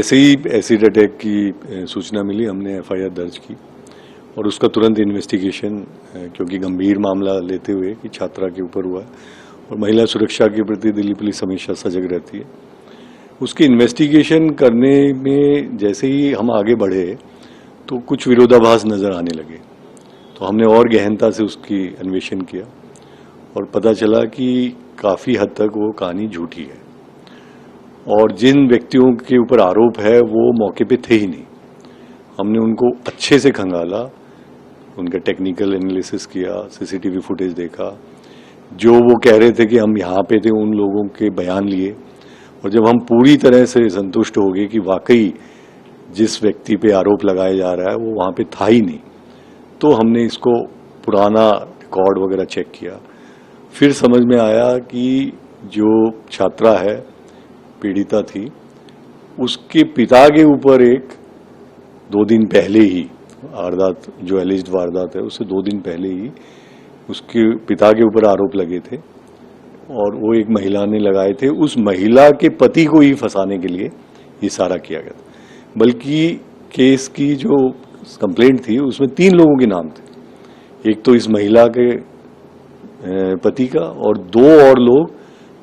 जैसे ही acid attack की सूचना मिली हमने एफआईआर दर्ज की और उसका तुरंत इन्वेस्टिगेशन, क्योंकि गंभीर मामला लेते हुए कि छात्रा के ऊपर हुआ और महिला सुरक्षा के प्रति दिल्ली पुलिस हमेशा सजग रहती है, उसकी इन्वेस्टिगेशन करने में जैसे ही हम आगे बढ़े तो कुछ विरोधाभास नजर आने लगे। तो हमने और गहनता से उसकी अन्वेषण किया और पता चला कि काफी हद तक वो कहानी झूठी है और जिन व्यक्तियों के ऊपर आरोप है वो मौके पे थे ही नहीं। हमने उनको अच्छे से खंगाला, उनका टेक्निकल एनालिसिस किया, सीसीटीवी फुटेज देखा, जो वो कह रहे थे कि हम यहाँ पे थे उन लोगों के बयान लिए और जब हम पूरी तरह से संतुष्ट हो गए कि वाकई जिस व्यक्ति पे आरोप लगाया जा रहा है वो वहाँ पे था ही नहीं, तो हमने इसको पुराना रिकॉर्ड वगैरह चेक किया। फिर समझ में आया कि जो छात्रा है, पीड़िता थी, उसके पिता के ऊपर एक 2 दिन पहले ही वारदात, जो एलिज्ड वारदात है उससे 2 दिन पहले ही उसके पिता के ऊपर आरोप लगे थे और वो एक महिला ने लगाए थे। उस महिला के पति को ही फंसाने के लिए ये सारा किया गया था। बल्कि केस की जो कंप्लेंट थी उसमें 3 लोगों के नाम थे, एक तो इस महिला के पति का और 2 और लोग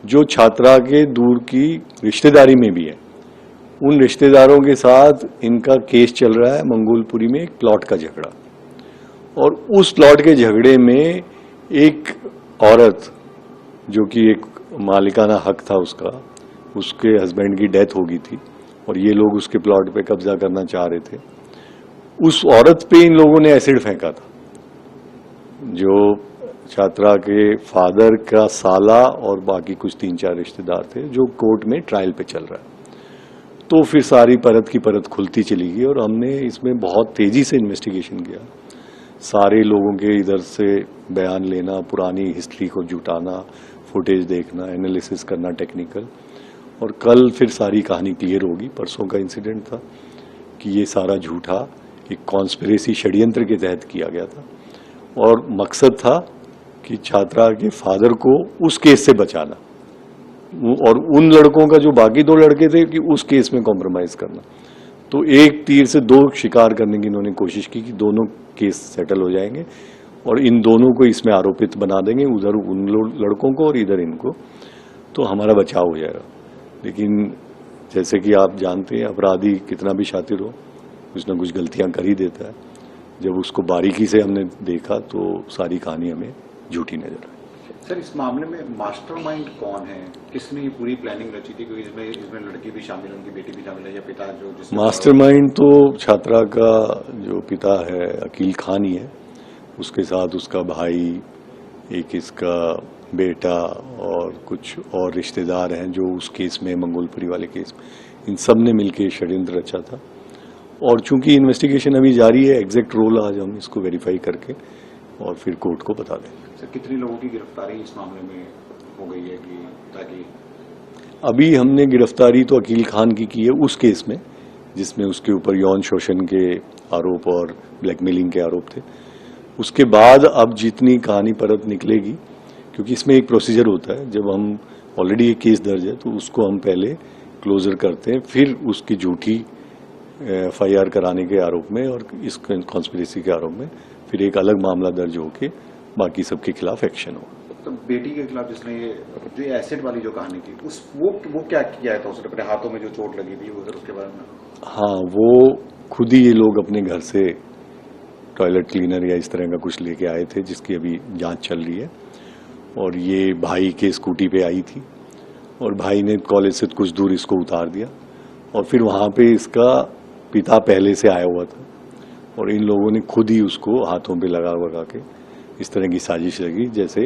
जो छात्रा के दूर की रिश्तेदारी में भी है। उन रिश्तेदारों के साथ इनका केस चल रहा है मंगोलपुरी में, एक प्लॉट का झगड़ा, और उस प्लॉट के झगड़े में एक औरत जो कि एक मालिकाना हक था उसका, उसके हस्बैंड की डेथ हो गई थी और ये लोग उसके प्लॉट पे कब्जा करना चाह रहे थे। उस औरत पे इन लोगों ने एसिड फेंका था। जो छात्रा के फादर का साला और बाकी कुछ 3-4 रिश्तेदार थे जो कोर्ट में ट्रायल पे चल रहा है। तो फिर सारी परत की परत खुलती चली गई और हमने इसमें बहुत तेजी से इन्वेस्टिगेशन किया। सारे लोगों के इधर से बयान लेना, पुरानी हिस्ट्री को जुटाना, फुटेज देखना, एनालिसिस करना टेक्निकल, और कल फिर सारी कहानी क्लियर होगी। परसों का इंसिडेंट था कि ये सारा झूठा एक कॉन्स्पिरेसी षड्यंत्र के तहत किया गया था और मकसद था कि छात्रा के फादर को उस केस से बचाना और उन लड़कों का जो बाकी 2 लड़के थे कि उस केस में कॉम्प्रोमाइज करना। तो एक तीर से 2 शिकार करने की इन्होंने कोशिश की कि दोनों केस सेटल हो जाएंगे और इन दोनों को इसमें आरोपित बना देंगे, उधर उन लड़कों को और इधर इनको, तो हमारा बचाव हो जाएगा। लेकिन जैसे कि आप जानते हैं अपराधी कितना भी शातिर हो, कुछ ना कुछ गलतियां कर ही देता है। जब उसको बारीकी से हमने देखा तो सारी कहानी हमें झूठी नजर आई। सर, इस मामले में मास्टरमाइंड कौन है? किसने ये पूरी प्लानिंग रची थी? क्योंकि इसमें लड़की भी शामिल है, उनकी बेटी भी शामिल है, या पिता जो मास्टरमाइंड तो छात्रा का जो पिता है अकील खान ही है, उसके साथ उसका भाई, एक इसका बेटा और कुछ और रिश्तेदार हैं जो उस केस में, मंगोलपुरी वाले केस में, इन सब ने मिलकर षड्यंत्र रचा था। और चूंकि इन्वेस्टिगेशन अभी जारी है, एग्जैक्ट रोल आज हम इसको वेरीफाई करके और फिर कोर्ट को बता देंगे। सर, कितने लोगों की गिरफ्तारी इस मामले में हो गई है कि ताकि? अभी हमने गिरफ्तारी तो अकील खान की है उस केस में जिसमें उसके ऊपर यौन शोषण के आरोप और ब्लैकमेलिंग के आरोप थे। उसके बाद अब जितनी कहानी परत निकलेगी, क्योंकि इसमें एक प्रोसीजर होता है, जब हम ऑलरेडी एक केस दर्ज है तो उसको हम पहले क्लोजर करते हैं, फिर उसकी झूठी एफआईआर कराने के आरोप में और इस कॉन्स्पिरेसी के आरोप में फिर एक अलग मामला दर्ज होके बाकी सबके खिलाफ एक्शन हो। तो बेटी के खिलाफ जिसने ये जो एसिड वाली जो कहानी थी, वो क्या किया था? उसने अपने हाथों में जो चोट लगी थी उधर, उसके बारे में? हाँ, वो खुद ही ये लोग अपने घर से टॉयलेट क्लीनर या इस तरह का कुछ लेके आए थे जिसकी अभी जांच चल रही है, और ये भाई के स्कूटी पे आई थी और भाई ने कॉलेज से कुछ दूर इसको उतार दिया और फिर वहां पे इसका पिता पहले से आया हुआ था और इन लोगों ने खुद ही उसको हाथों पे लगा के इस तरह की साजिश लगी जैसे,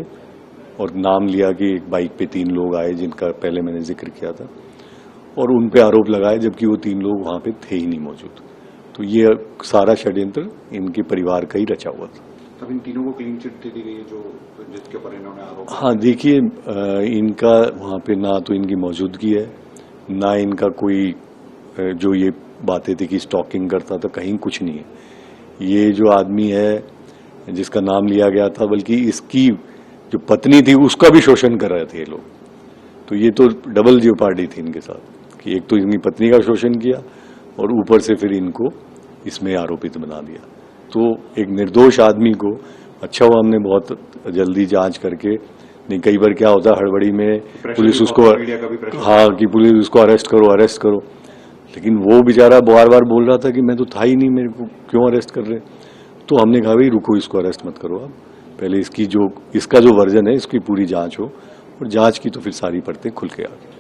और नाम लिया कि एक बाइक पे 3 लोग आए जिनका पहले मैंने जिक्र किया था और उन पे आरोप लगाए, जबकि वो 3 लोग वहां पे थे ही नहीं मौजूद। तो ये सारा षड्यंत्र इनके परिवार का ही रचा हुआ था। तब इन तीनों को क्लीन चिट दे दी गई जो जिसके ऊपर इन्होंने आरोप? हाँ, देखिए, इनका वहां पे ना तो इनकी मौजूदगी है, ना इनका कोई जो ये बातें थी कि स्टॉकिंग करता था, कहीं कुछ नहीं है। ये जो आदमी है जिसका नाम लिया गया था, बल्कि इसकी जो पत्नी थी उसका भी शोषण कर रहे थे ये लोग। तो ये तो डबल जेपार्डी थी इनके साथ कि एक तो इनकी पत्नी का शोषण किया और ऊपर से फिर इनको इसमें आरोपित बना दिया। तो एक निर्दोष आदमी को अच्छा हुआ हमने बहुत जल्दी जांच करके, नहीं कई बार क्या होता है हड़बड़ी में पुलिस उसको, हाँ कि पुलिस उसको अरेस्ट करो, लेकिन वो बेचारा बार बार बोल रहा था कि मैं तो था ही नहीं, मेरे को क्यों अरेस्ट कर रहे। तो हमने कहा भाई रुको, इसको अरेस्ट मत करो आप, पहले इसका जो वर्जन है इसकी पूरी जांच हो, और जांच की तो फिर सारी परतें खुल के आ गई।